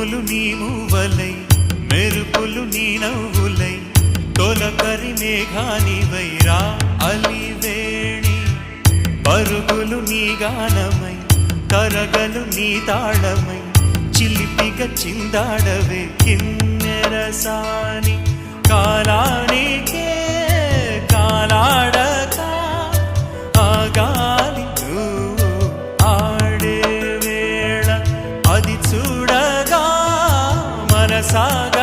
ఉరుములు నీ మూవలై మెరుపులు నీ నవ్వులై తొలకరి మేఘానివై రా అలివేణి పరుగులు నీ గానమై కరగలు నీ తాళమై చిలిపిగా చిందాడవే కిన్నెరసాని కాలానికే కాలాడక ఆగాలి నువ్వు ఆడే వేళ అది చూడగా మనసాగ